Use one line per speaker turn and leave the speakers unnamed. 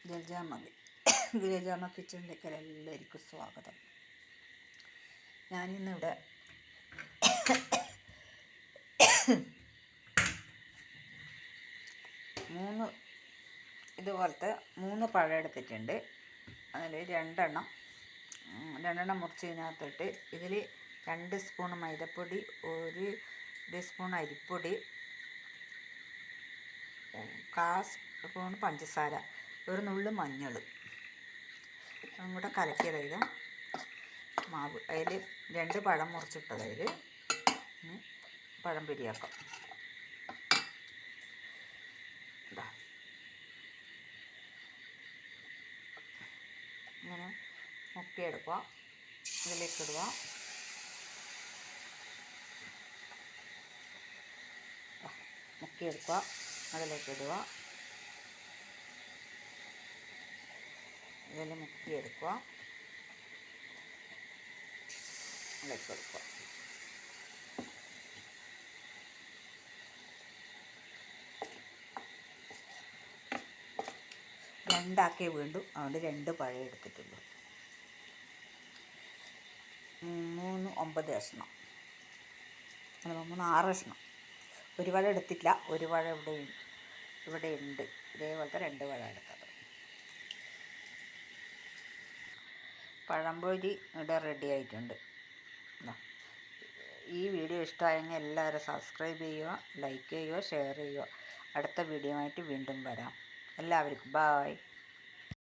ഗിരിജാമ്മ കിച്ചണിലേക്ക് എല്ലാവർക്കും സ്വാഗതം. ഞാനിന്നിവിടെ ഇതുപോലത്തെ 3 പഴം എടുത്തിട്ടുണ്ട്. അതിൽ രണ്ടെണ്ണം മുറിച്ചതിനകത്തിട്ട് ഇതിൽ 2 സ്പൂൺ മൈദപ്പൊടി, 1 ടീസ്പൂൺ അരിപ്പൊടി, 1/4 സ്പൂൺ പഞ്ചസാര, ഒരു നുള്ളു മഞ്ഞൾ അതും കൂടെ കലക്കിയതായത് മാവ്. അതിൽ 2 പഴം മുറിച്ചിട്ടത് അതിൽ പഴം പിരിയാക്കാം. ഇങ്ങനെ മുക്കിയെടുക്കുക, ഇതിലേക്ക് ഇടുക. മുക്കിയെടുക്കുക, അതിലേക്ക് ഇടുക. ഇതിൽ മുക്കിയെടുക്കുക, അതിലേക്ക് എടുക്കുക. രണ്ടാക്കേ വേണ്ടു, അതുകൊണ്ട് 2 പഴം എടുത്തിട്ടുള്ളൂ. 3 9 കഷ്ണം, 6 കഷ്ണം. ഒരു പഴം എടുത്തില്ല, ഒരു പഴം ഇവിടെ ഉണ്ട്. ഇതേപോലത്തെ 2 പഴം എടുത്തത്. പഴംപൊരി ഇവിടെ റെഡി ആയിട്ടുണ്ട്. ഈ വീഡിയോ ഇഷ്ടമായെങ്കിൽ എല്ലാവരും സബ്സ്ക്രൈബ് ചെയ്യുക, ലൈക്ക് ചെയ്യുക, ഷെയർ ചെയ്യുക. അടുത്ത വീഡിയോ ആയിട്ട് വീണ്ടും വരാം. എല്ലാവർക്കും ബായ്.